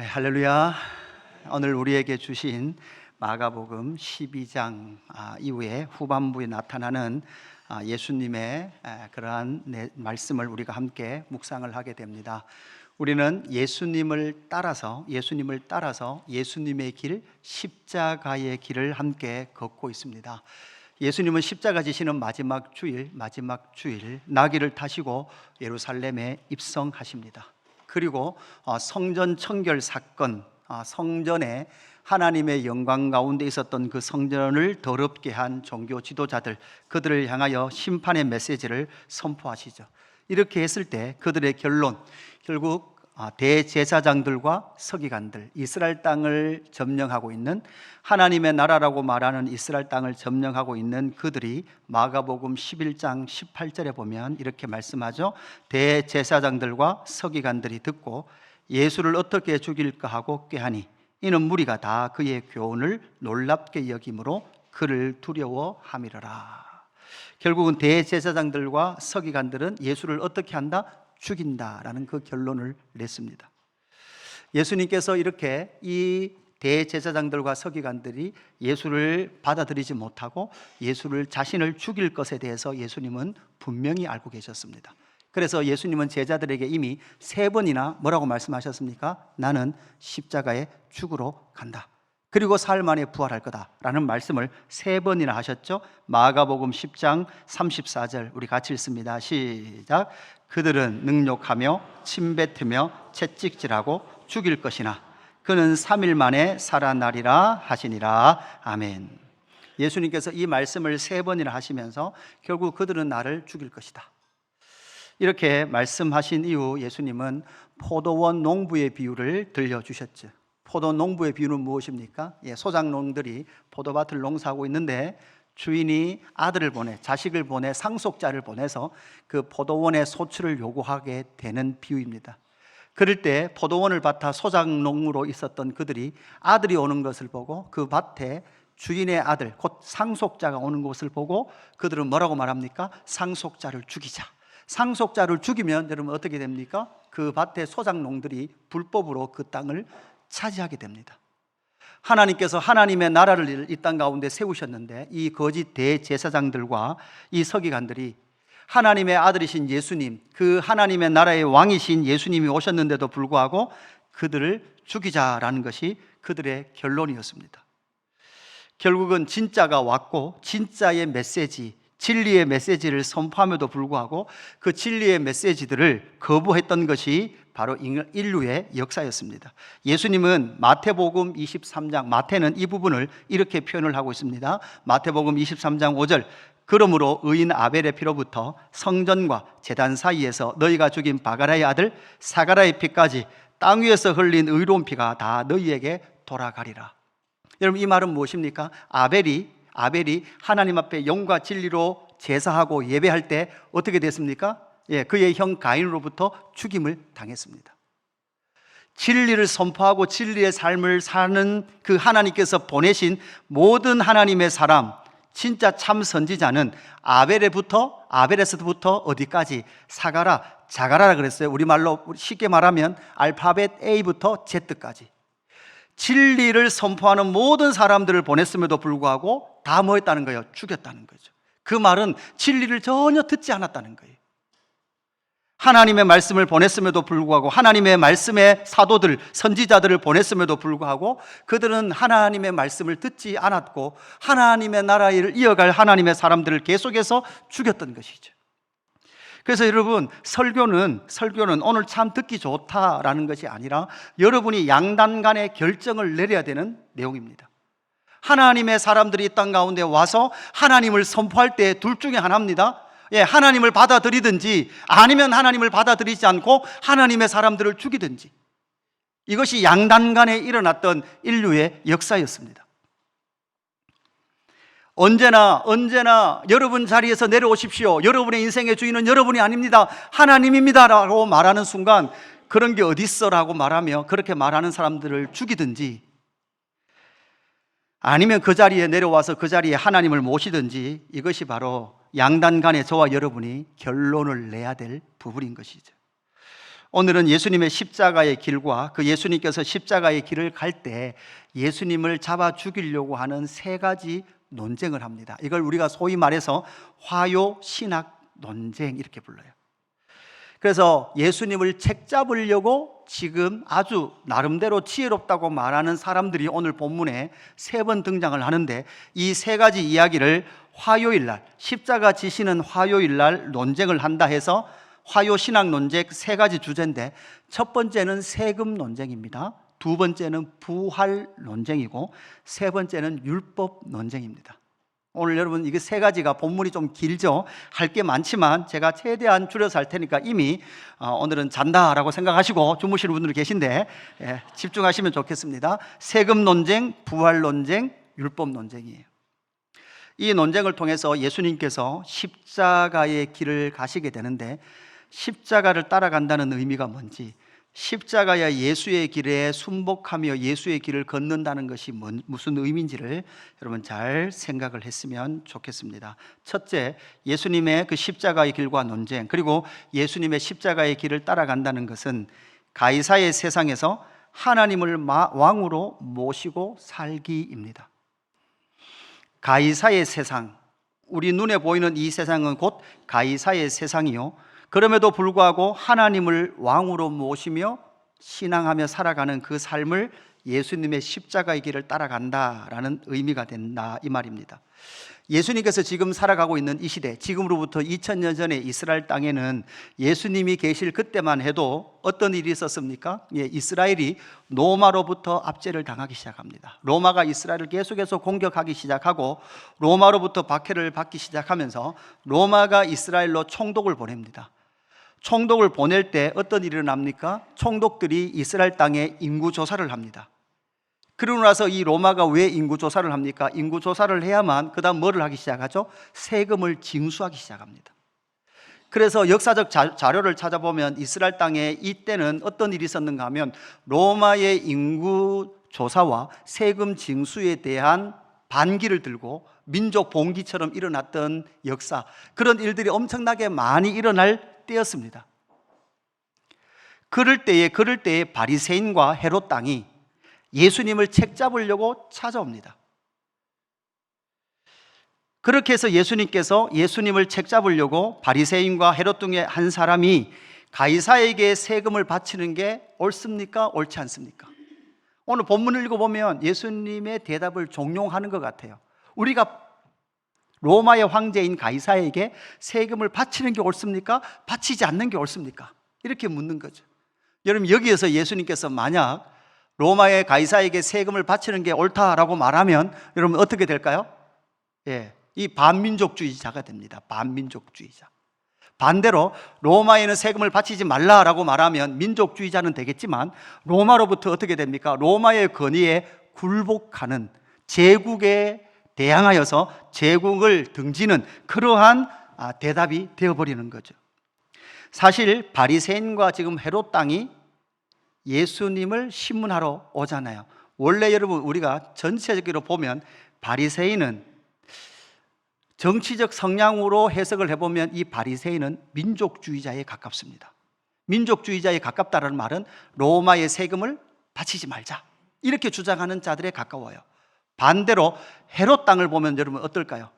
할렐루야. 오늘 우리에게 주신 마가복음 12장 이후에 후반부에 나타나는 예수님의 그러한 말씀을 우리가 함께 묵상을 하게 됩니다. 우리는 예수님을 따라서 예수님의 길, 십자가의 길을 함께 걷고 있습니다. 예수님은 십자가 지시는 마지막 주일 나귀를 타시고 예루살렘에 입성하십니다. 그리고 성전 청결 사건, 성전에 하나님의 영광 가운데 있었던 그 성전을 더럽게 한 종교 지도자들, 그들을 향하여 심판의 메시지를 선포하시죠. 이렇게 했을 때 그들의 결론, 결국 대제사장들과 서기관들, 이스라엘 땅을 점령하고 있는, 하나님의 나라라고 말하는 이스라엘 땅을 점령하고 있는 그들이 마가복음 11장 18절에 보면 이렇게 말씀하죠. 대제사장들과 서기관들이 듣고 예수를 어떻게 죽일까 하고 꾀하니 이는 무리가 다 그의 교훈을 놀랍게 여김으로 그를 두려워함이러라. 결국은 대제사장들과 서기관들은 예수를 어떻게 한다? 죽인다라는 그 결론을 냈습니다. 예수님께서 이렇게 이 대제사장들과 서기관들이 예수를 받아들이지 못하고 예수를 자신을 죽일 것에 대해서 예수님은 분명히 알고 계셨습니다. 그래서 예수님은 제자들에게 이미 3번이나 뭐라고 말씀하셨습니까? 나는 십자가에 죽으러 간다. 그리고 사흘 만에 부활할 거다라는 말씀을 3번이나 하셨죠. 마가복음 10장 34절 우리 같이 읽습니다. 시작. 그들은 능욕하며 침뱉으며 채찍질하고 죽일 것이나 그는 3일 만에 살아나리라 하시니라. 아멘. 예수님께서 이 말씀을 3번이나 하시면서 결국 그들은 나를 죽일 것이다, 이렇게 말씀하신 이후 예수님은 포도원 농부의 비유를 들려주셨죠. 포도 농부의 비유는 무엇입니까? 소작농들이 포도밭을 농사하고 있는데 주인이 아들을 보내, 자식을 보내, 상속자를 보내서 그 포도원의 소출을 요구하게 되는 비유입니다. 그럴 때 포도원을 맡아 소작농으로 있었던 그들이 아들이 오는 것을 보고 그 밭에 주인의 아들, 곧 상속자가 오는 것을 보고 그들은 뭐라고 말합니까? 상속자를 죽이자. 상속자를 죽이면 여러분 어떻게 됩니까? 그 밭의 소작농들이 불법으로 그 땅을 차지하게 됩니다. 하나님께서 하나님의 나라를 이 땅 가운데 세우셨는데 이 거짓 대제사장들과 이 서기관들이 하나님의 아들이신 예수님, 그 하나님의 나라의 왕이신 예수님이 오셨는데도 불구하고 그들을 죽이자라는 것이 그들의 결론이었습니다. 결국은 진짜가 왔고 진짜의 메시지, 진리의 메시지를 선포함에도 불구하고 그 진리의 메시지들을 거부했던 것이 바로 인류의 역사였습니다. 예수님은 마태복음 23장, 마태는 이 부분을 이렇게 표현을 하고 있습니다. 마태복음 23장 5절, 그러므로 의인 아벨의 피로부터 성전과 제단 사이에서 너희가 죽인 바가라의 아들 사가라의 피까지 땅 위에서 흘린 의로운 피가 다 너희에게 돌아가리라. 여러분, 이 말은 무엇입니까? 아벨이 하나님 앞에 영과 진리로 제사하고 예배할 때 어떻게 됐습니까? 그의 형 가인으로부터 죽임을 당했습니다. 진리를 선포하고 진리의 삶을 사는 그 하나님께서 보내신 모든 하나님의 사람, 진짜 참 선지자는 아벨에서부터 어디까지? 사가라, 자가라라 그랬어요. 우리말로 쉽게 말하면 알파벳 A부터 Z까지 진리를 선포하는 모든 사람들을 보냈음에도 불구하고 다 뭐 했다는 거예요? 죽였다는 거죠. 그 말은 진리를 전혀 듣지 않았다는 거예요. 하나님의 말씀을 보냈음에도 불구하고, 하나님의 말씀의 사도들, 선지자들을 보냈음에도 불구하고 그들은 하나님의 말씀을 듣지 않았고 하나님의 나라를 이어갈 하나님의 사람들을 계속해서 죽였던 것이죠. 그래서 여러분, 설교는 오늘 참 듣기 좋다라는 것이 아니라 여러분이 양단 간의 결정을 내려야 되는 내용입니다. 하나님의 사람들이 이 땅 가운데 와서 하나님을 선포할 때 둘 중에 하나입니다. 하나님을 받아들이든지 아니면 하나님을 받아들이지 않고 하나님의 사람들을 죽이든지, 이것이 양단 간에 일어났던 인류의 역사였습니다. 언제나 여러분 자리에서 내려오십시오, 여러분의 인생의 주인은 여러분이 아닙니다, 하나님입니다 라고 말하는 순간 그런 게 어딨어 라고 말하며 그렇게 말하는 사람들을 죽이든지, 아니면 그 자리에 내려와서 그 자리에 하나님을 모시든지, 이것이 바로 양단 간에 저와 여러분이 결론을 내야 될 부분인 것이죠. 오늘은 예수님의 십자가의 길과 그 예수님께서 십자가의 길을 갈 때 예수님을 잡아 죽이려고 하는 세 가지 논쟁을 합니다. 이걸 우리가 소위 말해서 화요 신학 논쟁 이렇게 불러요. 그래서 예수님을 책잡으려고 지금 아주 나름대로 지혜롭다고 말하는 사람들이 오늘 본문에 3번 등장을 하는데, 이 세 가지 이야기를 화요일 날, 십자가 지시는 화요일 날 논쟁을 한다 해서 화요 신학 논쟁 3가지 주제인데, 첫 번째는 세금 논쟁입니다. 두 번째는 부활 논쟁이고, 세 번째는 율법 논쟁입니다. 오늘 여러분 이게 3가지가 본문이 좀 길죠. 할 게 많지만 제가 최대한 줄여서 할 테니까 이미 오늘은 잔다라고 생각하시고 주무시는 분들 계신데 집중하시면 좋겠습니다. 세금 논쟁, 부활 논쟁, 율법 논쟁이에요. 이 논쟁을 통해서 예수님께서 십자가의 길을 가시게 되는데, 십자가를 따라간다는 의미가 뭔지, 십자가야 예수의 길에 순복하며 예수의 길을 걷는다는 것이 무슨 의미인지를 여러분 잘 생각을 했으면 좋겠습니다. 첫째, 예수님의 그 십자가의 길과 논쟁, 그리고 예수님의 십자가의 길을 따라간다는 것은 가이사의 세상에서 하나님을 왕으로 모시고 살기입니다. 가이사의 세상, 우리 눈에 보이는 이 세상은 곧 가이사의 세상이요, 그럼에도 불구하고 하나님을 왕으로 모시며 신앙하며 살아가는 그 삶을 예수님의 십자가의 길을 따라간다라는 의미가 된다, 이 말입니다. 예수님께서 지금 살아가고 있는 이 시대, 지금으로부터 2000년 전에 이스라엘 땅에는 예수님이 계실 그때만 해도 어떤 일이 있었습니까? 이스라엘이 로마로부터 압제를 당하기 시작합니다. 로마가 이스라엘을 계속해서 공격하기 시작하고 로마로부터 박해를 받기 시작하면서 로마가 이스라엘로 총독을 보냅니다. 총독을 보낼 때 어떤 일이 일어납니까? 총독들이 이스라엘 땅에 인구조사를 합니다. 그러고 나서 이 로마가 왜 인구조사를 합니까? 인구조사를 해야만 그 다음 뭐를 하기 시작하죠? 세금을 징수하기 시작합니다. 그래서 역사적 자료를 찾아보면 이스라엘 땅에 이때는 어떤 일이 있었는가 하면 로마의 인구조사와 세금 징수에 대한 반기를 들고 민족 봉기처럼 일어났던 역사, 그런 일들이 엄청나게 많이 일어날 때였습니다. 그럴 때에 바리새인과 헤롯 땅이 예수님을 책잡으려고 찾아옵니다. 그렇게 해서 예수님을 책잡으려고 바리새인과 헤롯 등의 한 사람이 가이사에게 세금을 바치는 게 옳습니까? 옳지 않습니까? 오늘 본문을 읽어보면 예수님의 대답을 종용하는 것 같아요. 우리가 로마의 황제인 가이사에게 세금을 바치는 게 옳습니까? 바치지 않는 게 옳습니까? 이렇게 묻는 거죠. 여러분, 여기에서 예수님께서 만약 로마의 가이사에게 세금을 바치는 게 옳다라고 말하면 여러분 어떻게 될까요? 이 반민족주의자가 됩니다. 반민족주의자. 반대로 로마에는 세금을 바치지 말라라고 말하면 민족주의자는 되겠지만, 로마로부터 어떻게 됩니까? 로마의 권위에 굴복하는, 제국에 대항하여서 제국을 등지는 그러한 대답이 되어버리는 거죠. 사실 바리새인과 지금 헤롯 땅이 예수님을 신문하러 오잖아요. 원래 여러분 우리가 전체적으로 보면 바리새인은 정치적 성향으로 해석을 해보면 이 바리새인은 민족주의자에 가깝습니다. 민족주의자에 가깝다는 말은 로마의 세금을 바치지 말자 이렇게 주장하는 자들에 가까워요. 반대로 헤롯 땅을 보면 여러분 어떨까요?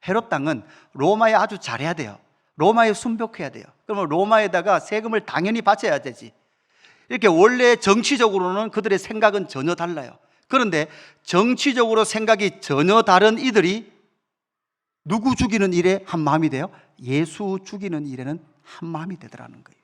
헤롯 땅은 로마에 아주 잘해야 돼요. 로마에 순복해야 돼요. 그러면 로마에다가 세금을 당연히 바쳐야 되지. 이렇게 원래 정치적으로는 그들의 생각은 전혀 달라요. 그런데 정치적으로 생각이 전혀 다른 이들이 누구 죽이는 일에 한 마음이 돼요? 예수 죽이는 일에는 한 마음이 되더라는 거예요.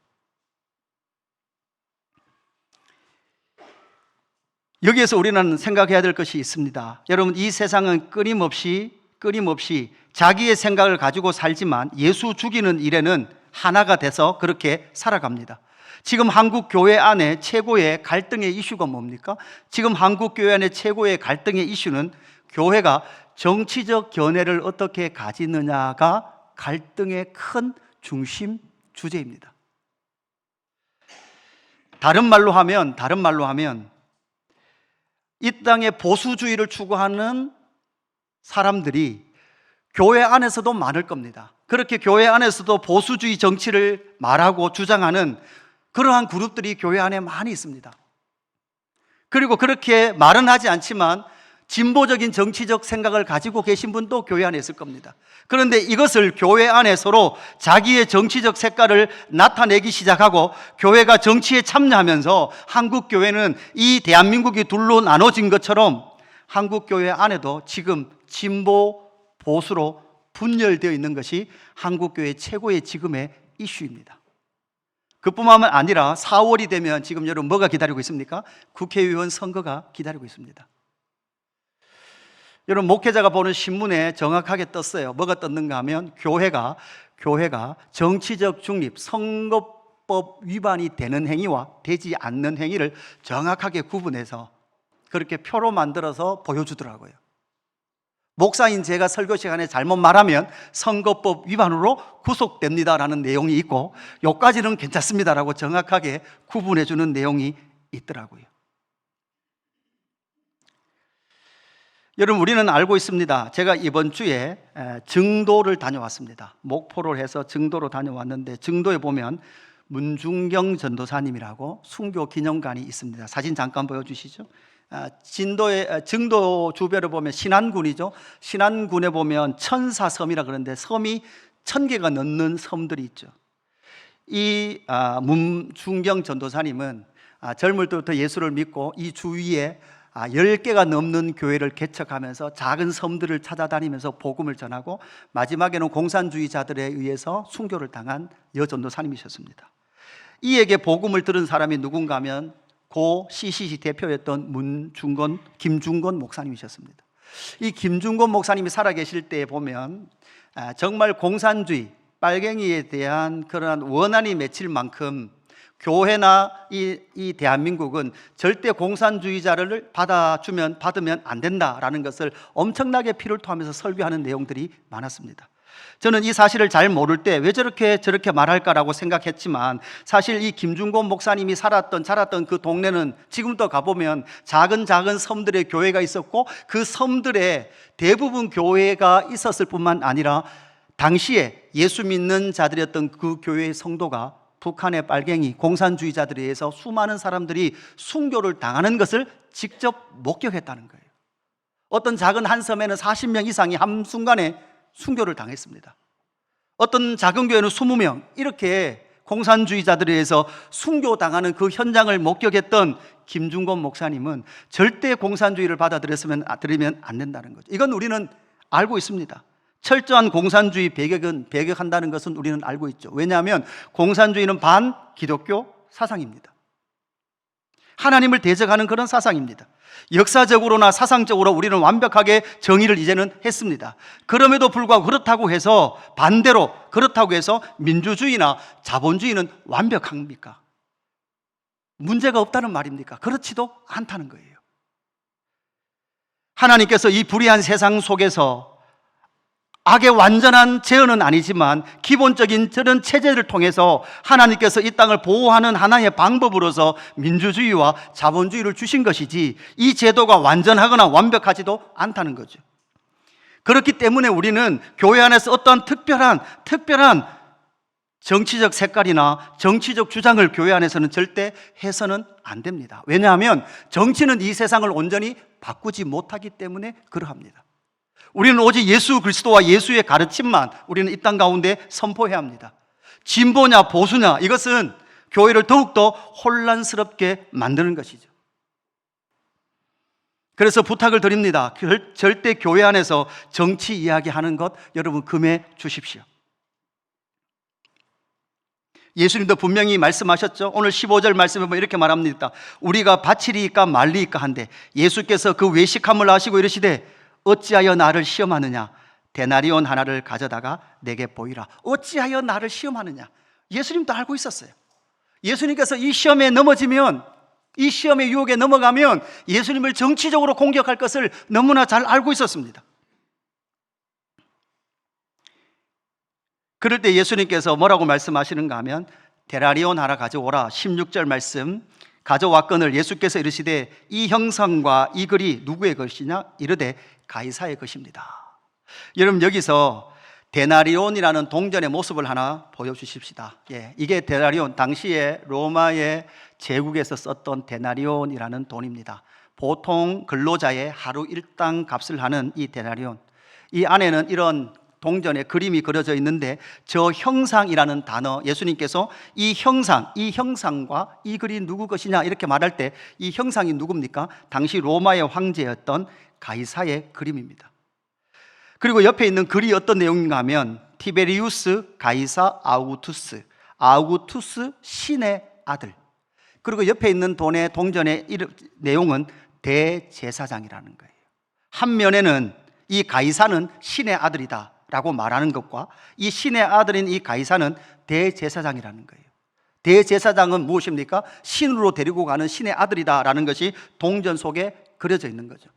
여기에서 우리는 생각해야 될 것이 있습니다. 여러분, 이 세상은 끊임없이 자기의 생각을 가지고 살지만 예수 죽이는 일에는 하나가 돼서 그렇게 살아갑니다. 지금 한국 교회 안에 최고의 갈등의 이슈가 뭡니까? 지금 한국 교회 안에 최고의 갈등의 이슈는 교회가 정치적 견해를 어떻게 가지느냐가 갈등의 큰 중심 주제입니다. 다른 말로 하면 이 땅의 보수주의를 추구하는 사람들이 교회 안에서도 많을 겁니다. 그렇게 교회 안에서도 보수주의 정치를 말하고 주장하는 그러한 그룹들이 교회 안에 많이 있습니다. 그리고 그렇게 말은 하지 않지만 진보적인 정치적 생각을 가지고 계신 분도 교회 안에 있을 겁니다. 그런데 이것을 교회 안에 서로 자기의 정치적 색깔을 나타내기 시작하고 교회가 정치에 참여하면서 한국 교회는 이 대한민국이 둘로 나눠진 것처럼 한국 교회 안에도 지금 진보 보수로 분열되어 있는 것이 한국 교회 최고의 지금의 이슈입니다. 그뿐만 아니라 4월이 되면 지금 여러분 뭐가 기다리고 있습니까? 국회의원 선거가 기다리고 있습니다. 여러분 목회자가 보는 신문에 정확하게 떴어요. 뭐가 떴는가 하면 교회가 정치적 중립, 선거법 위반이 되는 행위와 되지 않는 행위를 정확하게 구분해서 그렇게 표로 만들어서 보여주더라고요. 목사인 제가 설교 시간에 잘못 말하면 선거법 위반으로 구속됩니다라는 내용이 있고 요까지는 괜찮습니다라고 정확하게 구분해 주는 내용이 있더라고요. 여러분 우리는 알고 있습니다. 제가 이번 주에 증도를 다녀왔습니다. 목포를 해서 증도로 다녀왔는데 증도에 보면 문중경 전도사님이라고 순교 기념관이 있습니다. 사진 잠깐 보여주시죠. 증도 주변을 보면 신안군이죠. 신안군에 보면 천사섬이라 그러는데 섬이 1000개가 넘는 섬들이 있죠. 이 문중경 전도사님은 젊을 때부터 예수를 믿고 이 주위에 10개가 넘는 교회를 개척하면서 작은 섬들을 찾아다니면서 복음을 전하고 마지막에는 공산주의자들에 의해서 순교를 당한 여전도사님이셨습니다. 이에게 복음을 들은 사람이 누군가 하면 고 CCC 대표였던 김중건 목사님이셨습니다. 이 김중건 목사님이 살아계실 때 보면 정말 공산주의, 빨갱이에 대한 그러한 원한이 맺힐 만큼 교회나 이 대한민국은 절대 공산주의자를 받으면 안 된다라는 것을 엄청나게 피를 토하면서 설교하는 내용들이 많았습니다. 저는 이 사실을 잘 모를 때 왜 저렇게 말할까라고 생각했지만 사실 이 김중곤 목사님이 자랐던 그 동네는 지금도 가보면 작은 섬들의 교회가 있었고 그 섬들에 대부분 교회가 있었을 뿐만 아니라 당시에 예수 믿는 자들이었던 그 교회의 성도가 북한의 빨갱이 공산주의자들에 의해서 수많은 사람들이 순교를 당하는 것을 직접 목격했다는 거예요. 어떤 작은 한 섬에는 40명 이상이 한순간에 순교를 당했습니다. 어떤 작은 교회는 20명 이렇게 공산주의자들에 의해서 순교당하는 그 현장을 목격했던 김중건 목사님은 절대 공산주의를 받아들이면 안 된다는 거죠. 이건 우리는 알고 있습니다. 철저한 공산주의 배격한다는 것은 우리는 알고 있죠. 왜냐하면 공산주의는 반기독교 사상입니다. 하나님을 대적하는 그런 사상입니다. 역사적으로나 사상적으로 우리는 완벽하게 정의를 이제는 했습니다. 그럼에도 불구하고 그렇다고 해서 민주주의나 자본주의는 완벽합니까? 문제가 없다는 말입니까? 그렇지도 않다는 거예요. 하나님께서 이 불의한 세상 속에서 악의 완전한 제어는 아니지만 기본적인 저런 체제를 통해서 하나님께서 이 땅을 보호하는 하나의 방법으로서 민주주의와 자본주의를 주신 것이지 이 제도가 완전하거나 완벽하지도 않다는 거죠. 그렇기 때문에 우리는 교회 안에서 어떠한 특별한 정치적 색깔이나 정치적 주장을 교회 안에서는 절대 해서는 안 됩니다. 왜냐하면 정치는 이 세상을 온전히 바꾸지 못하기 때문에 그러합니다. 우리는 오직 예수 그리스도와 예수의 가르침만 우리는 이 땅 가운데 선포해야 합니다. 진보냐 보수냐 이것은 교회를 더욱더 혼란스럽게 만드는 것이죠. 그래서 부탁을 드립니다. 절대 교회 안에서 정치 이야기하는 것 여러분 금해 주십시오. 예수님도 분명히 말씀하셨죠. 오늘 15절 말씀에 보면 이렇게 말합니다. 우리가 바치리이까 말리이까 한데 예수께서 그 외식함을 하시고 이르시되 어찌하여 나를 시험하느냐? 데나리온 하나를 가져다가 내게 보이라. 어찌하여 나를 시험하느냐? 예수님도 알고 있었어요. 예수님께서 이 시험에 넘어지면, 이 시험의 유혹에 넘어가면 예수님을 정치적으로 공격할 것을 너무나 잘 알고 있었습니다. 그럴 때 예수님께서 뭐라고 말씀하시는가 하면 데나리온 하나 가져오라. 16절 말씀 가져왔거늘 예수께서 이르시되 이 형상과 이 글이 누구의 것이냐? 이르되 가이사의 것입니다. 여러분 여기서 데나리온이라는 동전의 모습을 하나 보여주십시다. 예, 이게 데나리온, 당시에 로마의 제국에서 썼던 데나리온이라는 돈입니다. 보통 근로자의 하루 일당 값을 하는 이 데나리온, 이 안에는 이런 동전의 그림이 그려져 있는데, 저 형상이라는 단어, 예수님께서 이 형상과 이 글이 누구 것이냐 이렇게 말할 때 이 형상이 누굽니까? 당시 로마의 황제였던 가이사의 그림입니다. 그리고 옆에 있는 글이 어떤 내용인가 하면 티베리우스 가이사 아우구투스 신의 아들. 그리고 옆에 있는 돈의 동전의 내용은 대제사장이라는 거예요. 한 면에는 이 가이사는 신의 아들이다 라고 말하는 것과, 이 신의 아들인 이 가이사는 대제사장이라는 거예요. 대제사장은 무엇입니까? 신으로 데리고 가는 신의 아들이다라는 것이 동전 속에 그려져 있는 거죠.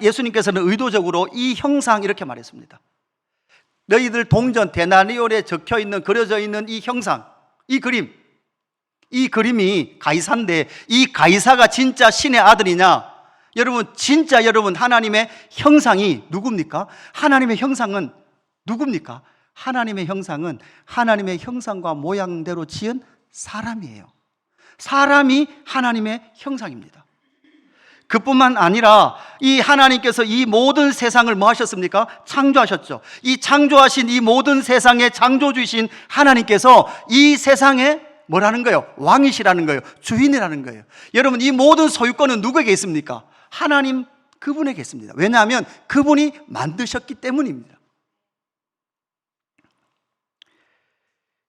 예수님께서는 의도적으로 이 형상 이렇게 말했습니다. 너희들 동전 데나리온에 적혀 있는, 그려져 있는 이 형상, 이 그림이 가이사인데, 이 가이사가 진짜 신의 아들이냐? 여러분 하나님의 형상이 누굽니까? 하나님의 형상은 누굽니까? 하나님의 형상은 하나님의 형상과 모양대로 지은 사람이에요. 사람이 하나님의 형상입니다. 그뿐만 아니라 이 하나님께서 이 모든 세상을 뭐 하셨습니까? 창조하셨죠. 이 창조하신 이 모든 세상의 창조주이신 하나님께서 이 세상에 뭐라는 거예요? 왕이시라는 거예요. 주인이라는 거예요. 여러분, 이 모든 소유권은 누구에게 있습니까? 하나님 그분에게 있습니다. 왜냐하면 그분이 만드셨기 때문입니다.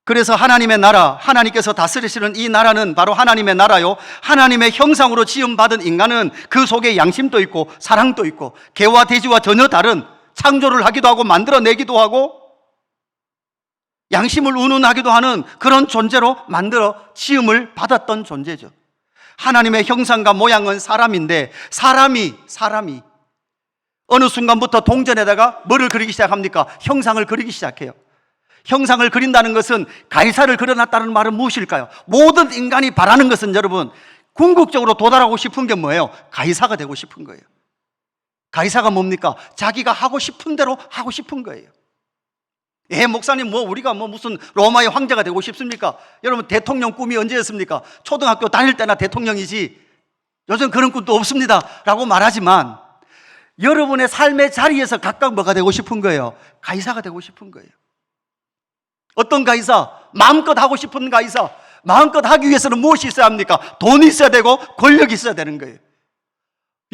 그래서 하나님의 나라, 하나님께서 다스리시는 이 나라는 바로 하나님의 나라요, 하나님의 형상으로 지음받은 인간은 그 속에 양심도 있고 사랑도 있고 개와 돼지와 전혀 다른, 창조를 하기도 하고 만들어내기도 하고 양심을 운운하기도 하는 그런 존재로 만들어 지음을 받았던 존재죠. 하나님의 형상과 모양은 사람인데, 사람이 어느 순간부터 동전에다가 뭐를 그리기 시작합니까? 형상을 그리기 시작해요. 형상을 그린다는 것은, 가이사를 그려놨다는 말은 무엇일까요? 모든 인간이 바라는 것은, 여러분, 궁극적으로 도달하고 싶은 게 뭐예요? 가이사가 되고 싶은 거예요. 가이사가 뭡니까? 자기가 하고 싶은 대로 하고 싶은 거예요. 목사님, 우리가 무슨 로마의 황제가 되고 싶습니까? 여러분, 대통령 꿈이 언제였습니까? 초등학교 다닐 때나 대통령이지 요즘 그런 꿈도 없습니다 라고 말하지만, 여러분의 삶의 자리에서 각각 뭐가 되고 싶은 거예요? 가이사가 되고 싶은 거예요. 어떤 가이사? 마음껏 하고 싶은 가이사. 마음껏 하기 위해서는 무엇이 있어야 합니까? 돈이 있어야 되고 권력이 있어야 되는 거예요.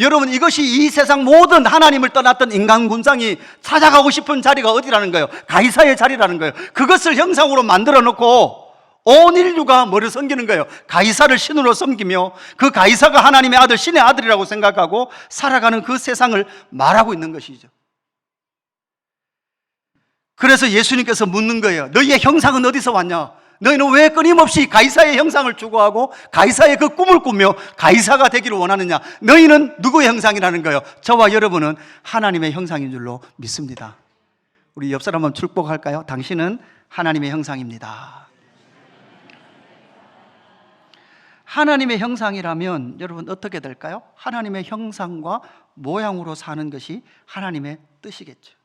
여러분, 이것이 이 세상 모든 하나님을 떠났던 인간 군상이 찾아가고 싶은 자리가 어디라는 거예요? 가이사의 자리라는 거예요. 그것을 형상으로 만들어 놓고 온 인류가 뭐를 섬기는 거예요? 가이사를 신으로 섬기며, 그 가이사가 하나님의 아들, 신의 아들이라고 생각하고 살아가는 그 세상을 말하고 있는 것이죠. 그래서 예수님께서 묻는 거예요. 너희의 형상은 어디서 왔냐? 너희는 왜 끊임없이 가이사의 형상을 추구하고 가이사의 그 꿈을 꾸며 가이사가 되기를 원하느냐? 너희는 누구의 형상이라는 거예요? 저와 여러분은 하나님의 형상인 줄로 믿습니다. 우리 옆 사람 한번 축복할까요? 당신은 하나님의 형상입니다. 하나님의 형상이라면 여러분 어떻게 될까요? 하나님의 형상과 모양으로 사는 것이 하나님의 뜻이겠죠.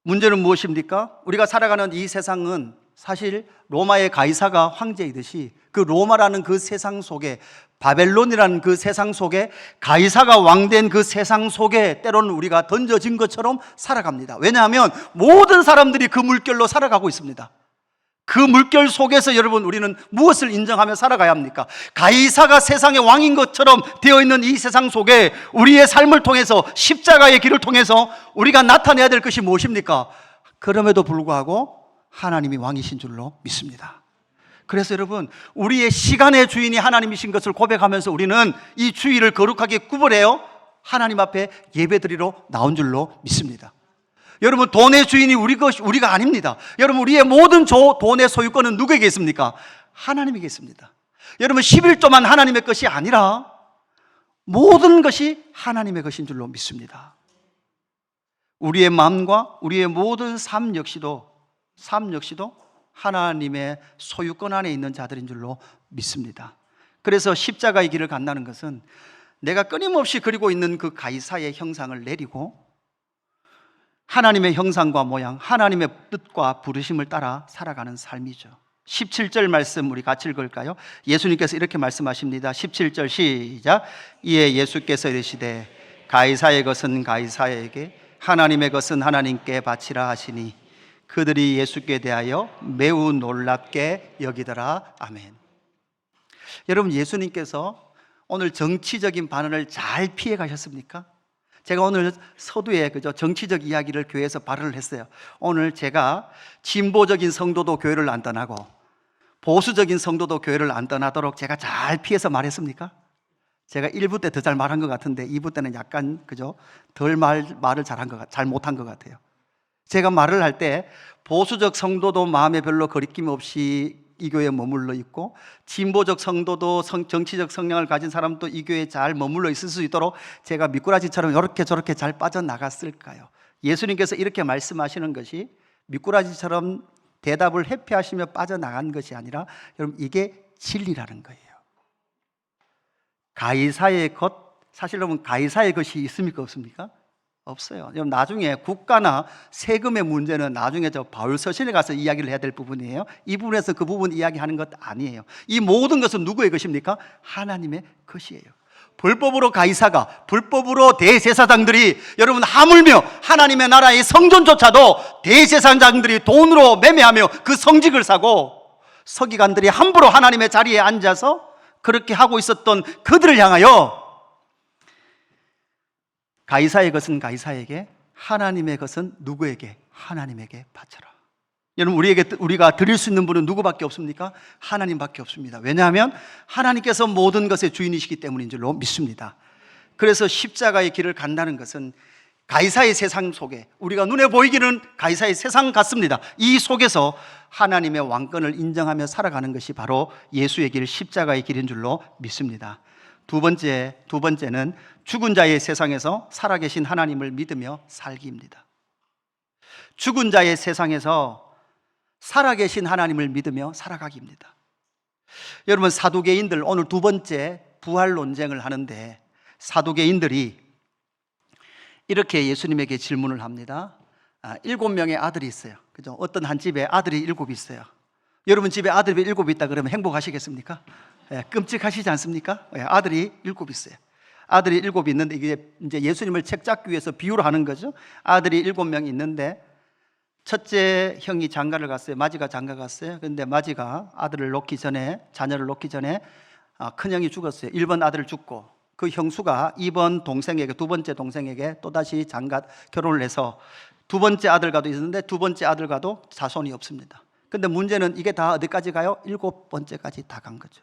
문제는 무엇입니까? 우리가 살아가는 이 세상은 사실 로마의 가이사가 황제이듯이, 그 로마라는 그 세상 속에, 바벨론이라는 그 세상 속에, 가이사가 왕된 그 세상 속에 때로는 우리가 던져진 것처럼 살아갑니다. 왜냐하면 모든 사람들이 그 물결로 살아가고 있습니다. 그 물결 속에서 여러분, 우리는 무엇을 인정하며 살아가야 합니까? 가이사가 세상의 왕인 것처럼 되어 있는 이 세상 속에 우리의 삶을 통해서, 십자가의 길을 통해서 우리가 나타내야 될 것이 무엇입니까? 그럼에도 불구하고 하나님이 왕이신 줄로 믿습니다. 그래서 여러분, 우리의 시간의 주인이 하나님이신 것을 고백하면서 우리는 이 주일을 거룩하게 구별해요 하나님 앞에 예배드리러 나온 줄로 믿습니다. 여러분, 돈의 주인이 우리가 아닙니다. 여러분, 우리의 모든 돈의 소유권은 누구에게 있습니까? 하나님에게 있습니다. 여러분, 11조만 하나님의 것이 아니라 모든 것이 하나님의 것인 줄로 믿습니다. 우리의 마음과 우리의 모든 삶 역시도 하나님의 소유권 안에 있는 자들인 줄로 믿습니다. 그래서 십자가의 길을 간다는 것은 내가 끊임없이 그리고 있는 그 가이사의 형상을 내리고 하나님의 형상과 모양, 하나님의 뜻과 부르심을 따라 살아가는 삶이죠. 17절 말씀 우리 같이 읽을까요? 예수님께서 이렇게 말씀하십니다. 17절 시작. 이에 예수께서 이르시되 가이사의 것은 가이사에게, 하나님의 것은 하나님께 바치라 하시니 그들이 예수께 대하여 매우 놀랍게 여기더라. 아멘. 여러분, 예수님께서 오늘 정치적인 발언을 잘 피해 가셨습니까? 제가 오늘 서두에 정치적 이야기를 교회에서 발언을 했어요. 오늘 제가 진보적인 성도도 교회를 안 떠나고 보수적인 성도도 교회를 안 떠나도록 제가 잘 피해서 말했습니까? 제가 1부 때 더 잘 말한 것 같은데 2부 때는 약간 덜 말을 잘 못한 것 같아요. 제가 말을 할 때 보수적 성도도 마음에 별로 거리낌 없이 이 교회에 머물러 있고, 진보적 성도도 정치적 성향을 가진 사람도 이 교회에 잘 머물러 있을 수 있도록 제가 미꾸라지처럼 이렇게 저렇게 잘 빠져나갔을까요? 예수님께서 이렇게 말씀하시는 것이 미꾸라지처럼 대답을 회피하시며 빠져나간 것이 아니라, 여러분, 이게 진리라는 거예요. 가이사의 것, 사실 여러분 가이사의 것이 있습니까 없습니까? 없어요. 여러분, 나중에 국가나 세금의 문제는 나중에 바울 서신에 가서 이야기를 해야 될 부분이에요. 이 부분에서 그 부분 이야기하는 것 아니에요. 이 모든 것은 누구의 것입니까? 하나님의 것이에요. 불법으로 가이사가, 불법으로 대제사장들이, 여러분, 하물며 하나님의 나라의 성전조차도 대제사장들이 돈으로 매매하며 그 성직을 사고, 서기관들이 함부로 하나님의 자리에 앉아서 그렇게 하고 있었던 그들을 향하여 가이사의 것은 가이사에게, 하나님의 것은 누구에게? 하나님에게 바쳐라. 여러분, 우리가 드릴 수 있는 분은 누구밖에 없습니까? 하나님밖에 없습니다. 왜냐하면 하나님께서 모든 것의 주인이시기 때문인 줄로 믿습니다. 그래서 십자가의 길을 간다는 것은 가이사의 세상 속에, 우리가 눈에 보이기는 가이사의 세상 같습니다. 이 속에서 하나님의 왕권을 인정하며 살아가는 것이 바로 예수의 길, 십자가의 길인 줄로 믿습니다. 두 번째는 죽은 자의 세상에서 살아계신 하나님을 믿으며 살기입니다. 죽은 자의 세상에서 살아계신 하나님을 믿으며 살아가기입니다. 여러분, 사두개인들, 오늘 두 번째 부활 논쟁을 하는데, 사두개인들이 이렇게 예수님에게 질문을 합니다. 7명의 아들이 있어요. 그죠? 어떤 한 집에 아들이 7 있어요. 여러분 집에 아들이 7 있다 그러면 행복하시겠습니까? 끔찍하시지 않습니까? 아들이 7 있어요. 아들이 7 있는데, 이게 이제 예수님을 책 잡기 위해서 비유를 하는 거죠. 아들이 7명이 있는데, 첫째 형이 장가를 갔어요. 마지가 장가 갔어요. 그런데 마지가 자녀를 놓기 전에 큰 형이 죽었어요. 1번 아들 죽고, 그 형수가 2번 동생에게, 두 번째 동생에게 또다시 결혼을 해서 두 번째 아들과도 있었는데, 두 번째 아들과도 자손이 없습니다. 근데 문제는 이게 다 어디까지 가요? 7번째까지 다 간 거죠.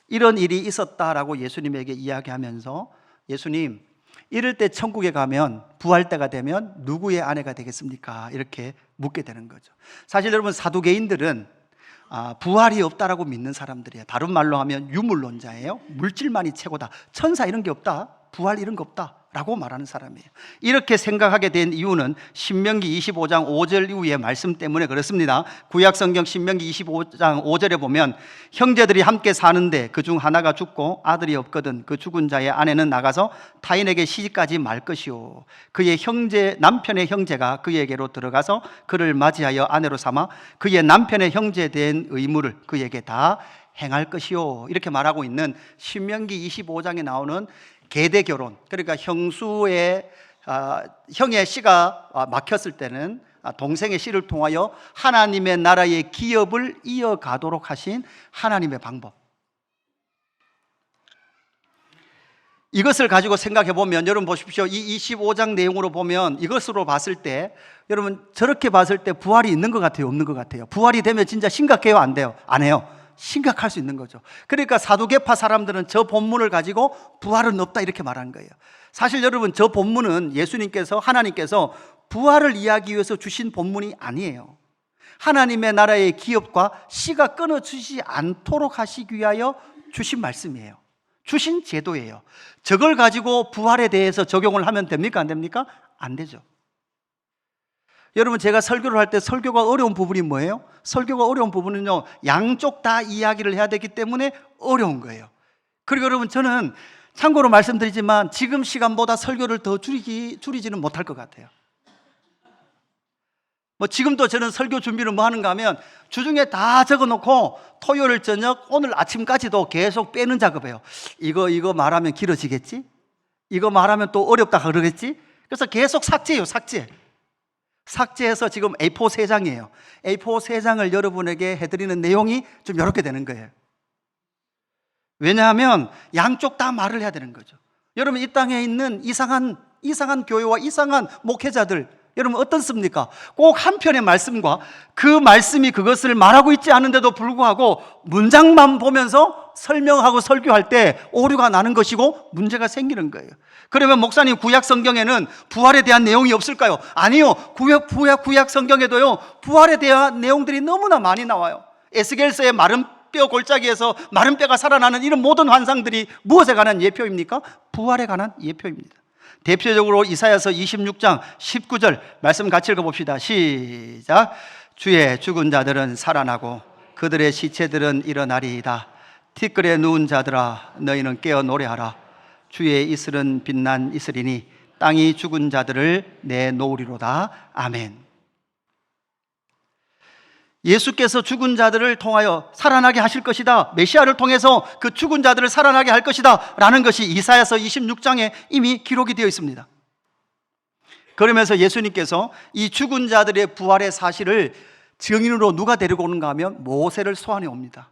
이런 일이 있었다라고 예수님에게 이야기하면서, 예수님, 이럴 때 천국에 가면, 부활 때가 되면 누구의 아내가 되겠습니까? 이렇게 묻게 되는 거죠. 사실 여러분, 사두개인들은 부활이 없다라고 믿는 사람들이에요. 다른 말로 하면 유물론자예요. 물질만이 최고다, 천사 이런 게 없다, 부활 이런 거 없다 라고 말하는 사람이에요. 이렇게 생각하게 된 이유는 신명기 25장 5절 이후의 말씀 때문에 그렇습니다. 구약성경 신명기 25장 5절에 보면, 형제들이 함께 사는데 그 중 하나가 죽고 아들이 없거든 그 죽은 자의 아내는 나가서 타인에게 시집가지 말 것이요, 그의 남편의 형제가 그에게로 들어가서 그를 맞이하여 아내로 삼아 그의 남편의 형제에 대한 의무를 그에게 다 행할 것이요, 이렇게 말하고 있는 신명기 25장에 나오는 계대 결혼, 그러니까 형의 씨가 막혔을 때는 동생의 씨를 통하여 하나님의 나라의 기업을 이어가도록 하신 하나님의 방법, 이것을 가지고 생각해 보면, 여러분 보십시오. 이 25장 내용으로 보면, 이것으로 봤을 때, 여러분 저렇게 봤을 때 부활이 있는 것 같아요, 없는 것 같아요? 부활이 되면 진짜 심각해요, 안 돼요? 안 해요. 심각할 수 있는 거죠. 그러니까 사두개파 사람들은 저 본문을 가지고 부활은 없다 이렇게 말하는 거예요. 사실 여러분, 저 본문은 하나님께서 부활을 이야기하기 위해서 주신 본문이 아니에요. 하나님의 나라의 기업과 씨가 끊어지지 않도록 하시기 위하여 주신 말씀이에요. 주신 제도예요. 저걸 가지고 부활에 대해서 적용을 하면 됩니까? 안 됩니까? 안 되죠. 여러분, 제가 설교를 할 때 설교가 어려운 부분이 뭐예요? 설교가 어려운 부분은요, 양쪽 다 이야기를 해야 되기 때문에 어려운 거예요. 그리고 여러분, 저는 참고로 말씀드리지만 지금 시간보다 설교를 더 줄이지는 못할 것 같아요. 뭐 지금도 저는 설교 준비를 뭐 하는가 하면 주중에 다 적어놓고 토요일 저녁 오늘 아침까지도 계속 빼는 작업해요. 이거 말하면 길어지겠지? 이거 말하면 또 어렵다 그러겠지? 그래서 계속 삭제해요. 삭제해서 지금 A4 3장이에요. A4 3장을 여러분에게 해드리는 내용이 좀 이렇게 되는 거예요. 왜냐하면 양쪽 다 말을 해야 되는 거죠. 여러분, 이 땅에 있는 이상한 교회와 이상한 목회자들, 여러분 어떻습니까? 꼭 한편의 말씀과 그 말씀이 그것을 말하고 있지 않은데도 불구하고 문장만 보면서 설명하고 설교할 때 오류가 나는 것이고 문제가 생기는 거예요. 그러면 목사님, 구약 성경에는 부활에 대한 내용이 없을까요? 아니요. 구약 성경에도요, 부활에 대한 내용들이 너무나 많이 나와요. 에스겔서의 마른 뼈 골짜기에서 마른 뼈가 살아나는 이런 모든 환상들이 무엇에 관한 예표입니까? 부활에 관한 예표입니다. 대표적으로 이사야서 26장 19절 말씀 같이 읽어봅시다. 시작. 주의 죽은 자들은 살아나고 그들의 시체들은 일어나리이다. 티끌에 누운 자들아, 너희는 깨어 노래하라. 주의 이슬은 빛난 이슬이니 땅이 죽은 자들을 내놓으리로다. 아멘. 예수께서 죽은 자들을 통하여 살아나게 하실 것이다, 메시아를 통해서 그 죽은 자들을 살아나게 할 것이다 라는 것이 이사야서 26장에 이미 기록이 되어 있습니다. 그러면서 예수님께서 이 죽은 자들의 부활의 사실을 증인으로 누가 데리고 오는가 하면 모세를 소환해 옵니다.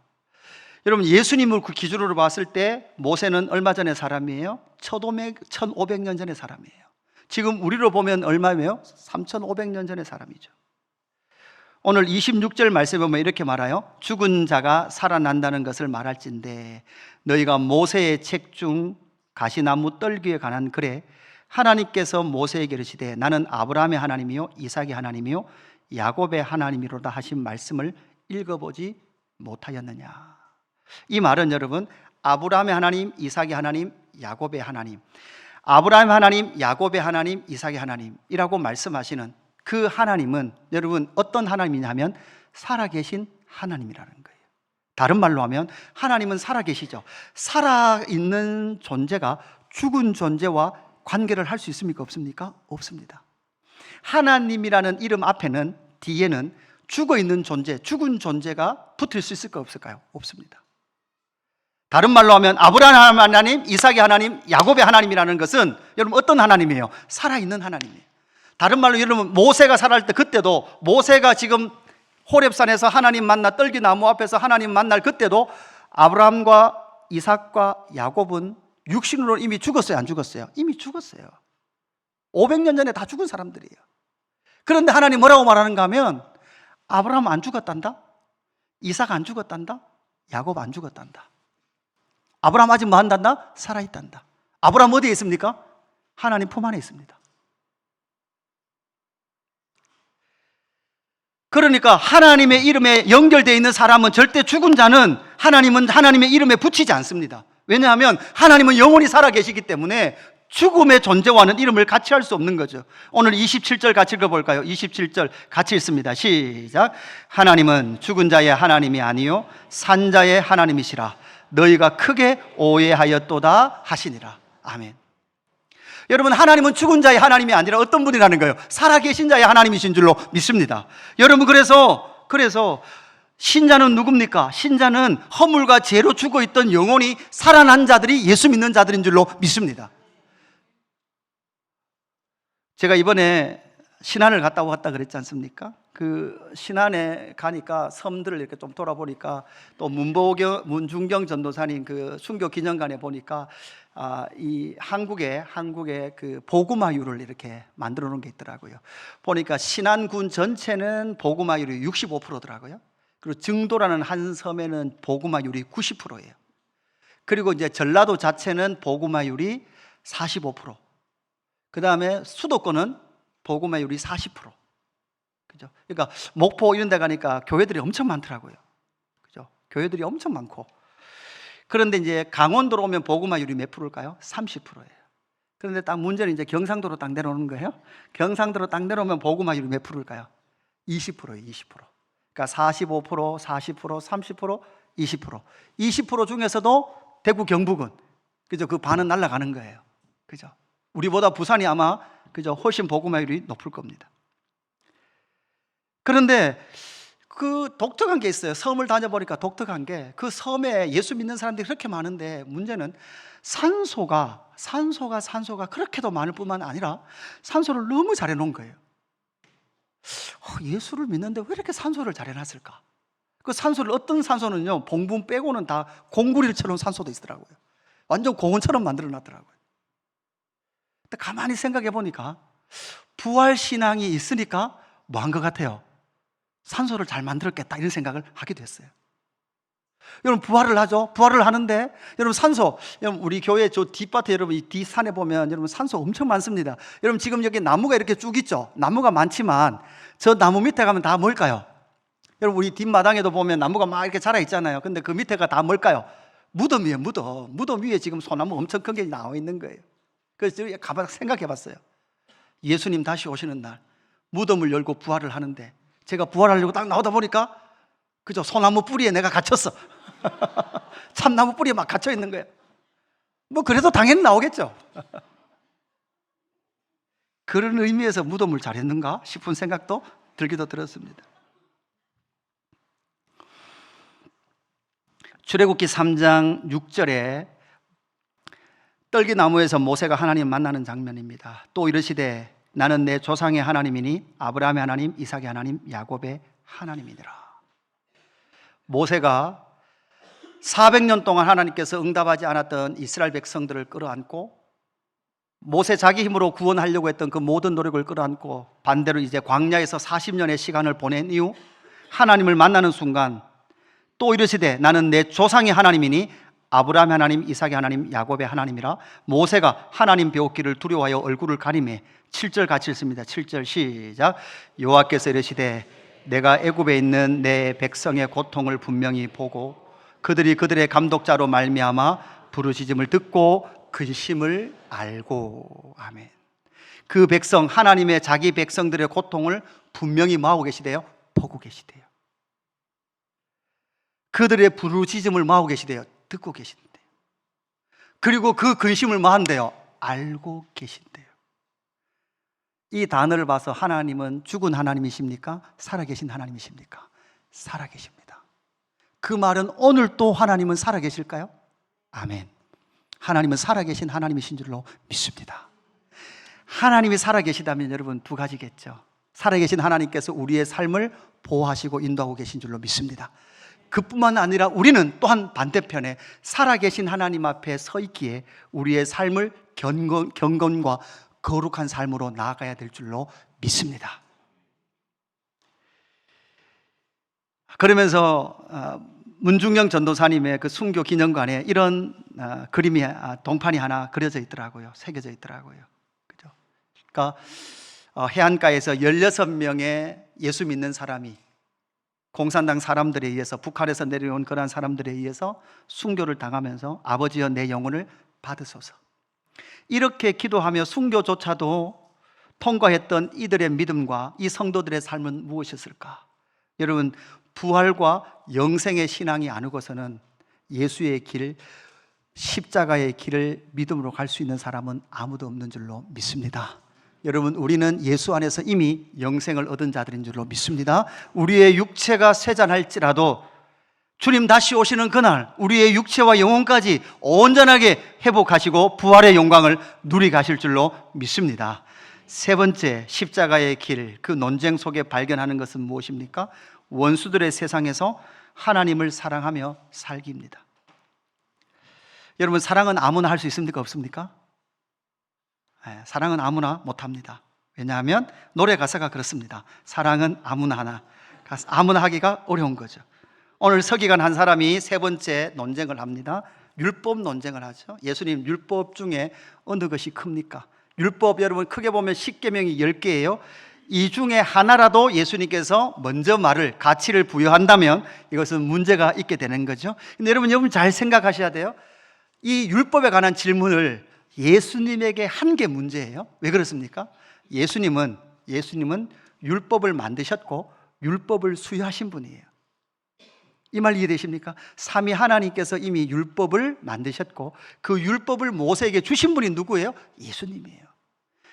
여러분, 예수님을 그 기준으로 봤을 때 모세는 얼마 전의 사람이에요? 1500년 전의 사람이에요. 지금 우리로 보면 얼마예요? 3500년 전의 사람이죠. 오늘 26절 말씀에 보면 이렇게 말해요. 죽은 자가 살아난다는 것을 말할진대 너희가 모세의 책 중 가시나무 떨기에 관한 글에 하나님께서 모세에게 이르시되 나는 아브라함의 하나님이요 이삭의 하나님이요 야곱의 하나님이로다 하신 말씀을 읽어보지 못하였느냐. 이 말은 여러분, 아브라함의 하나님, 이삭의 하나님, 야곱의 하나님, 아브라함의 하나님, 야곱의 하나님, 이삭의 하나님이라고 말씀하시는 그 하나님은 여러분 어떤 하나님이냐면 살아계신 하나님이라는 거예요. 다른 말로 하면 하나님은 살아계시죠. 살아있는 존재가 죽은 존재와 관계를 할 수 있습니까? 없습니까? 없습니다. 하나님이라는 이름 앞에는, 뒤에는 죽어있는 존재, 죽은 존재가 붙을 수 있을까 없을까요? 없습니다. 다른 말로 하면 아브라함 하나님, 이삭의 하나님, 야곱의 하나님이라는 것은 여러분 어떤 하나님이에요? 살아있는 하나님이에요. 다른 말로 여러분, 모세가 살아갈 때 그때도, 모세가 지금 호렙산에서 하나님 만나 떨기나무 앞에서 하나님 만날 그때도 아브라함과 이삭과 야곱은 육신으로 이미 죽었어요, 안 죽었어요? 이미 죽었어요. 500년 전에 다 죽은 사람들이에요. 그런데 하나님 뭐라고 말하는가 하면 아브라함 안 죽었단다, 이삭 안 죽었단다, 야곱 안 죽었단다. 아브라함 아직 뭐 한단다? 살아있단다. 아브라함 어디에 있습니까? 하나님 품 안에 있습니다. 그러니까 하나님의 이름에 연결되어 있는 사람은, 절대 죽은 자는 하나님은 하나님의 이름에 붙이지 않습니다. 왜냐하면 하나님은 영원히 살아계시기 때문에 죽음의 존재와는 이름을 같이 할 수 없는 거죠. 오늘 27절 같이 읽어볼까요? 27절 같이 읽습니다. 시작. 하나님은 죽은 자의 하나님이 아니요 산 자의 하나님이시라 너희가 크게 오해하였도다 하시니라. 아멘. 여러분, 하나님은 죽은 자의 하나님이 아니라 어떤 분이라는 거예요? 살아계신 자의 하나님이신 줄로 믿습니다. 여러분, 그래서 신자는 누굽니까? 신자는 허물과 죄로 죽어있던 영혼이 살아난 자들이 예수 믿는 자들인 줄로 믿습니다. 제가 이번에 신안을 갔다 왔다 그랬지 않습니까? 그 신안에 가니까 섬들을 이렇게 좀 돌아보니까 또 문중경 전도사님 그 순교 기념관에 보니까 이 한국의 그 보구마율을 이렇게 만들어 놓은 게 있더라고요. 보니까 신안군 전체는 보구마율이 65%더라고요. 그리고 증도라는 한 섬에는 보구마율이 90%예요. 그리고 이제 전라도 자체는 보구마율이 45%. 그 다음에 수도권은 보구마율이 40%. 그죠? 그러니까 목포 이런 데 가니까 교회들이 엄청 많더라고요. 그죠? 교회들이 엄청 많고. 그런데 이제 강원도로 오면 보구마율이 몇 프로일까요? 30%예요. 그런데 딱 문제는 이제 경상도로 딱 내려오는 거예요. 경상도로 딱 내려오면 보구마율이 몇 프로일까요? 20%예요, 20%. 그러니까 45%, 40%, 30%, 20%. 20% 중에서도 대구 경북은 그죠? 그 반은 날아가는 거예요. 그죠? 우리보다 부산이 아마 그죠? 훨씬 보구마율이 높을 겁니다. 그런데 그 독특한 게 있어요. 섬을 다녀보니까 독특한 게, 그 섬에 예수 믿는 사람들이 그렇게 많은데 문제는 산소가 그렇게도 많을 뿐만 아니라 산소를 너무 잘 해놓은 거예요. 예수를 믿는데 왜 이렇게 산소를 잘 해놨을까? 그 산소를, 어떤 산소는요, 봉분 빼고는 다 공구리처럼 산소도 있더라고요. 완전 공원처럼 만들어 놨더라고요. 근데 가만히 생각해 보니까 부활 신앙이 있으니까 뭐 한 것 같아요? 산소를 잘 만들었겠다, 이런 생각을 하게 됐어요. 여러분, 부활을 하죠. 부활을 하는데 여러분, 산소, 여러분, 우리 교회 저 뒷밭에, 여러분 이 뒷산에 보면 여러분 산소 엄청 많습니다. 여러분, 지금 여기 나무가 이렇게 쭉 있죠. 나무가 많지만 저 나무 밑에 가면 다 뭘까요? 여러분, 우리 뒷마당에도 보면 나무가 막 이렇게 자라 있잖아요. 근데 그 밑에가 다 뭘까요? 무덤이에요. 무덤 위에 지금 소나무 엄청 큰 게 나와 있는 거예요. 그래서 제가 가만 생각해 봤어요. 예수님 다시 오시는 날 무덤을 열고 부활을 하는데, 제가 부활하려고 딱 나오다 보니까 그죠, 소나무 뿌리에 내가 갇혔어. 참나무 뿌리에 막 갇혀 있는 거예요. 뭐 그래도 당연히 나오겠죠. 그런 의미에서 무덤을 잘했는가 싶은 생각도 들기도 들었습니다. 출애굽기 3장 6절에 떨기나무에서 모세가 하나님 만나는 장면입니다. 또 이르시되 나는 내 조상의 하나님이니 아브라함의 하나님, 이삭의 하나님, 야곱의 하나님이니라. 모세가 400년 동안 하나님께서 응답하지 않았던 이스라엘 백성들을 끌어안고, 모세 자기 힘으로 구원하려고 했던 그 모든 노력을 끌어안고 반대로 이제 광야에서 40년의 시간을 보낸 이후 하나님을 만나는 순간, 또 이르시되 나는 내 조상의 하나님이니 아브라함의 하나님, 이삭의 하나님, 야곱의 하나님이라. 모세가 하나님 배웠기를 두려워하여 얼굴을 가리매. 7절 같이 읽습니다. 7절 시작. 여호와께서 이르시되 내가 애굽에 있는 내 백성의 고통을 분명히 보고 그들이 그들의 감독자로 말미암아 부르짖음을 듣고 근심을 알고. 아멘. 그 백성, 하나님의 자기 백성들의 고통을 분명히 뭐하고 계시대요? 보고 계시대요. 그들의 부르짖음을 뭐하고 계시대요? 듣고 계신대요. 그리고 그 근심을 뭐 한대요? 알고 계신대요. 이 단어를 봐서 하나님은 죽은 하나님이십니까? 살아계신 하나님이십니까? 살아계십니다. 그 말은 오늘 또 하나님은 살아계실까요? 아멘. 하나님은 살아계신 하나님이신 줄로 믿습니다. 하나님이 살아계시다면 여러분 두 가지겠죠. 살아계신 하나님께서 우리의 삶을 보호하시고 인도하고 계신 줄로 믿습니다. 그뿐만 아니라 우리는 또한 반대편에 살아계신 하나님 앞에 서 있기에 우리의 삶을 경건과 거룩한 삶으로 나아가야 될 줄로 믿습니다. 그러면서 문중영 전도사님의 그 순교 기념관에 이런 그림이, 동판이 하나 그려져 있더라고요. 새겨져 있더라고요. 그죠? 그러니까 해안가에서 16명의 예수 믿는 사람이 공산당 사람들에 의해서, 북한에서 내려온 그러한 사람들에 의해서 순교를 당하면서 아버지여 내 영혼을 받으소서, 이렇게 기도하며 순교조차도 통과했던 이들의 믿음과 이 성도들의 삶은 무엇이었을까? 여러분, 부활과 영생의 신앙이 아니고서는 예수의 길, 십자가의 길을 믿음으로 갈 수 있는 사람은 아무도 없는 줄로 믿습니다. 여러분, 우리는 예수 안에서 이미 영생을 얻은 자들인 줄로 믿습니다. 우리의 육체가 쇠잔할지라도 주님 다시 오시는 그날 우리의 육체와 영혼까지 온전하게 회복하시고 부활의 영광을 누리게 하실 줄로 믿습니다. 세 번째, 십자가의 길, 그 논쟁 속에 발견하는 것은 무엇입니까? 원수들의 세상에서 하나님을 사랑하며 살기입니다. 여러분, 사랑은 아무나 할 수 있습니까? 없습니까? 사랑은 아무나 못합니다. 왜냐하면 노래 가사가 그렇습니다. 사랑은 아무나 하기가 어려운 거죠. 오늘 서기관 한 사람이 세 번째 논쟁을 합니다. 율법 논쟁을 하죠. 예수님, 율법 중에 어느 것이 큽니까? 율법 여러분 크게 보면 10계명이 10개예요. 이 중에 하나라도 예수님께서 먼저 말을, 가치를 부여한다면 이것은 문제가 있게 되는 거죠. 근데 여러분 잘 생각하셔야 돼요. 이 율법에 관한 질문을 예수님에게 한 게 문제예요. 왜 그렇습니까? 예수님은 율법을 만드셨고 율법을 수여하신 분이에요. 이 말 이해되십니까? 삼위 하나님께서 이미 율법을 만드셨고 그 율법을 모세에게 주신 분이 누구예요? 예수님이에요.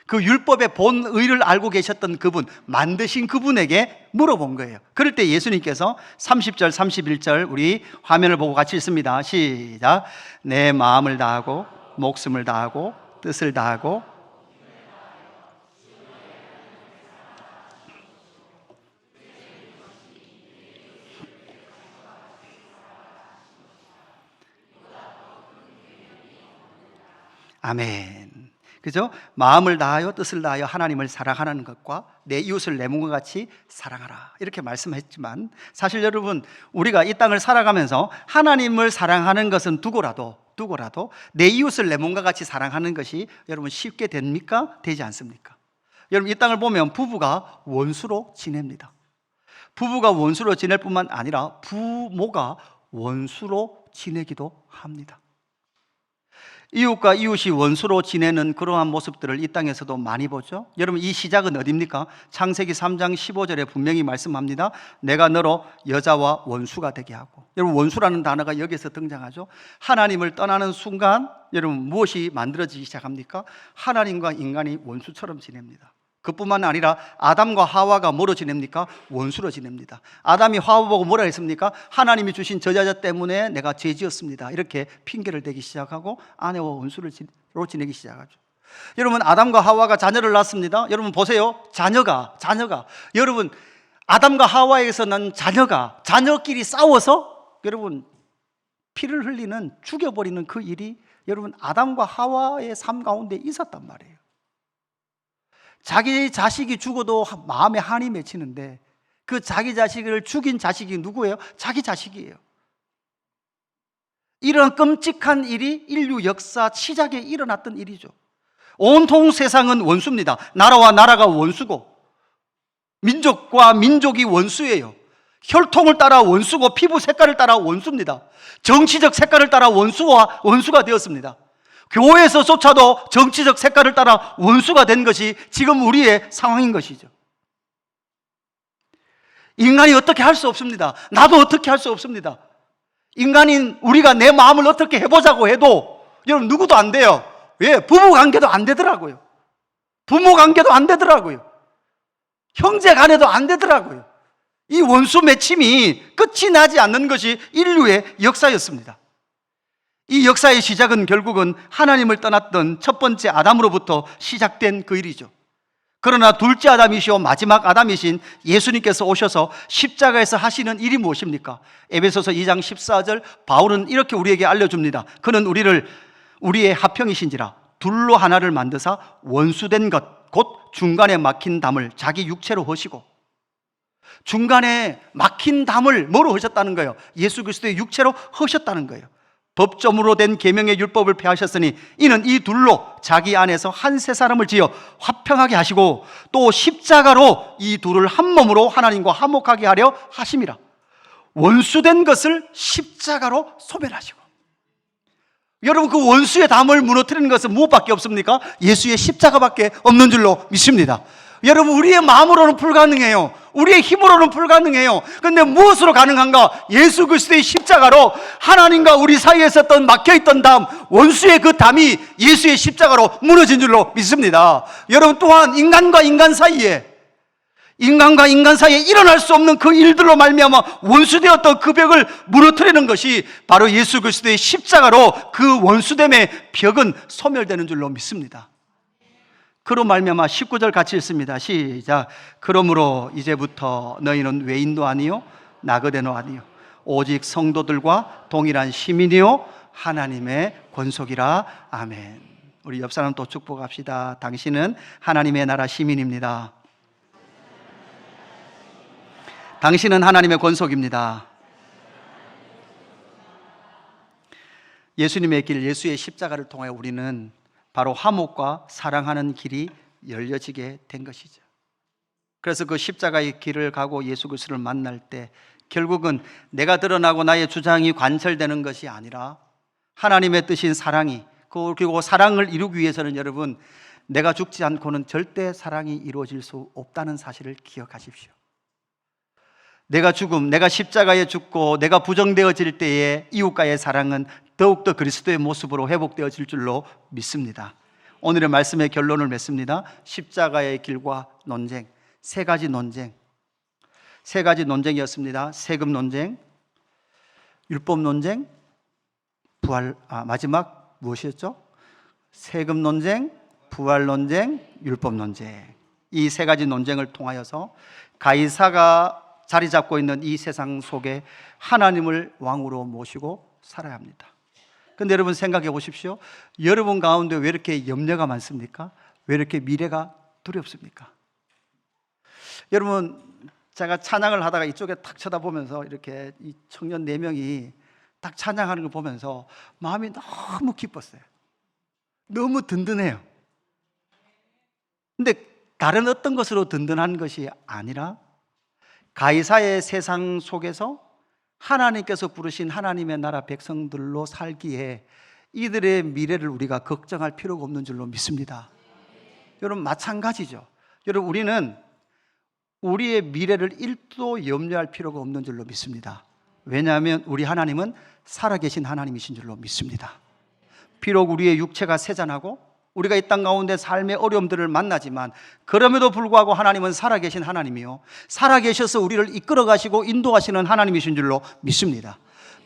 그 율법의 본의를 알고 계셨던 그분, 만드신 그분에게 물어본 거예요. 그럴 때 예수님께서 30절, 31절 우리 화면을 보고 같이 읽습니다. 시작. 내 마음을 다하고 목숨을 다하고 뜻을 다하고 아멘. 그죠? 마음을 다하여 뜻을 다하여 하나님을 사랑하는 것과 내 이웃을 내 몸과 같이 사랑하라 이렇게 말씀했지만, 사실 여러분 우리가 이 땅을 살아가면서 하나님을 사랑하는 것은 두고라도 내 이웃을 내 몸과 같이 사랑하는 것이 여러분 쉽게 됩니까? 되지 않습니까? 여러분 이 땅을 보면 부부가 원수로 지냅니다. 부부가 원수로 지낼 뿐만 아니라 부모가 원수로 지내기도 합니다. 이웃과 이웃이 원수로 지내는 그러한 모습들을 이 땅에서도 많이 보죠. 여러분 이 시작은 어디입니까? 창세기 3장 15절에 분명히 말씀합니다. 내가 너로 여자와 원수가 되게 하고. 여러분 원수라는 단어가 여기서 등장하죠. 하나님을 떠나는 순간 여러분 무엇이 만들어지기 시작합니까? 하나님과 인간이 원수처럼 지냅니다. 그뿐만 아니라 아담과 하와가 뭐로 지냅니까? 원수로 지냅니다. 아담이 하와 보고 뭐라 했습니까? 하나님이 주신 저자자 때문에 내가 죄지었습니다. 이렇게 핑계를 대기 시작하고 아내와 원수로 지내기 시작하죠. 여러분 아담과 하와가 자녀를 낳습니다. 여러분 보세요. 자녀가 여러분 아담과 하와에게서 난 자녀끼리 싸워서 여러분 피를 흘리는, 죽여버리는 그 일이 여러분 아담과 하와의 삶 가운데 있었단 말이에요. 자기 자식이 죽어도 마음에 한이 맺히는데 그 자기 자식을 죽인 자식이 누구예요? 자기 자식이에요. 이런 끔찍한 일이 인류 역사 시작에 일어났던 일이죠. 온통 세상은 원수입니다. 나라와 나라가 원수고 민족과 민족이 원수예요. 혈통을 따라 원수고 피부 색깔을 따라 원수입니다. 정치적 색깔을 따라 원수가 되었습니다. 교회에서조차도 정치적 색깔을 따라 원수가 된 것이 지금 우리의 상황인 것이죠. 인간이 어떻게 할 수 없습니다. 나도 어떻게 할 수 없습니다. 인간인 우리가 내 마음을 어떻게 해보자고 해도 여러분 누구도 안 돼요. 왜? 부부 관계도 안 되더라고요. 부모 관계도 안 되더라고요. 형제 간에도 안 되더라고요. 이 원수 맺힘이 끝이 나지 않는 것이 인류의 역사였습니다. 이 역사의 시작은 결국은 하나님을 떠났던 첫 번째 아담으로부터 시작된 그 일이죠. 그러나 둘째 아담이시오 마지막 아담이신 예수님께서 오셔서 십자가에서 하시는 일이 무엇입니까? 에베소서 2장 14절 바울은 이렇게 우리에게 알려줍니다. 그는 우리의 합형이신지라 둘로 하나를 만드사 원수된 것 곧 중간에 막힌 담을 자기 육체로 허시고. 중간에 막힌 담을 뭐로 허셨다는 거예요? 예수 그리스도의 육체로 허셨다는 거예요. 법조문으로 된 계명의 율법을 폐하셨으니 이는 이 둘로 자기 안에서 한 세 사람을 지어 화평하게 하시고 또 십자가로 이 둘을 한 몸으로 하나님과 화목하게 하려 하심이라. 원수된 것을 십자가로 소멸하시고. 여러분 그 원수의 담을 무너뜨리는 것은 무엇밖에 없습니까? 예수의 십자가밖에 없는 줄로 믿습니다. 여러분 우리의 마음으로는 불가능해요. 우리의 힘으로는 불가능해요. 그런데 무엇으로 가능한가? 예수 그리스도의 십자가로 하나님과 우리 사이에 있었던 막혀있던 담, 원수의 그 담이 예수의 십자가로 무너진 줄로 믿습니다. 여러분 또한 인간과 인간 사이에 일어날 수 없는 그 일들로 말미암아 원수되었던 그 벽을 무너뜨리는 것이 바로 예수 그리스도의 십자가로 그 원수됨의 벽은 소멸되는 줄로 믿습니다. 그로 말미암아 19절 같이 읽습니다. 시작. 그러므로 이제부터 너희는 외인도 아니요 나그네도 아니요 오직 성도들과 동일한 시민이요 하나님의 권속이라. 아멘. 우리 옆 사람 또 축복합시다. 당신은 하나님의 나라 시민입니다. 당신은 하나님의 권속입니다. 예수님의 길, 예수의 십자가를 통해 우리는 바로 화목과 사랑하는 길이 열려지게 된 것이죠. 그래서 그 십자가의 길을 가고 예수 그리스도를 만날 때 결국은 내가 드러나고 나의 주장이 관철되는 것이 아니라 하나님의 뜻인 사랑이, 그리고 사랑을 이루기 위해서는 여러분 내가 죽지 않고는 절대 사랑이 이루어질 수 없다는 사실을 기억하십시오. 내가 십자가에 죽고 내가 부정되어질 때에 이웃과의 사랑은 더욱더 그리스도의 모습으로 회복되어질 줄로 믿습니다. 오늘의 말씀의 결론을 맺습니다. 십자가의 길과 논쟁, 세 가지 논쟁이었습니다. 세금 논쟁, 율법 논쟁, 마지막 무엇이었죠? 세금 논쟁, 부활 논쟁, 율법 논쟁. 이 세 가지 논쟁을 통하여서 가이사가 자리 잡고 있는 이 세상 속에 하나님을 왕으로 모시고 살아야 합니다. 그런데 여러분 생각해 보십시오. 여러분 가운데 왜 이렇게 염려가 많습니까? 왜 이렇게 미래가 두렵습니까? 여러분, 제가 찬양을 하다가 이쪽에 탁 쳐다보면서 이렇게 이 청년 4명이 딱 찬양하는 걸 보면서 마음이 너무 기뻤어요. 너무 든든해요. 근데 다른 어떤 것으로 든든한 것이 아니라 가이사의 세상 속에서 하나님께서 부르신 하나님의 나라 백성들로 살기에 이들의 미래를 우리가 걱정할 필요가 없는 줄로 믿습니다. 여러분 마찬가지죠. 여러분 우리는 우리의 미래를 1도 염려할 필요가 없는 줄로 믿습니다. 왜냐하면 우리 하나님은 살아계신 하나님이신 줄로 믿습니다. 비록 우리의 육체가 세잔하고 우리가 이 땅 가운데 삶의 어려움들을 만나지만 그럼에도 불구하고 하나님은 살아계신 하나님이요, 살아계셔서 우리를 이끌어 가시고 인도하시는 하나님이신 줄로 믿습니다.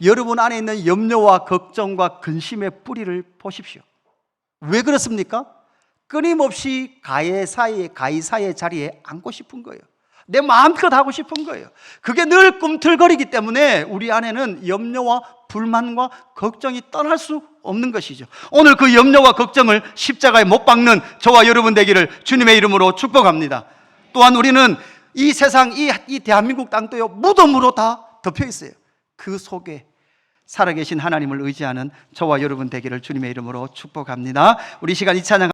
여러분 안에 있는 염려와 걱정과 근심의 뿌리를 보십시오. 왜 그렇습니까? 끊임없이 가이사의 자리에 앉고 싶은 거예요. 내 마음껏 하고 싶은 거예요. 그게 늘 꿈틀거리기 때문에 우리 안에는 염려와 불만과 걱정이 떠날 수 없는 것이죠. 오늘 그 염려와 걱정을 십자가에 못 박는 저와 여러분 되기를 주님의 이름으로 축복합니다. 또한 우리는 이 세상, 이 대한민국 땅도요, 무덤으로 다 덮여 있어요. 그 속에 살아계신 하나님을 의지하는 저와 여러분 되기를 주님의 이름으로 축복합니다. 우리 시간 이 찬양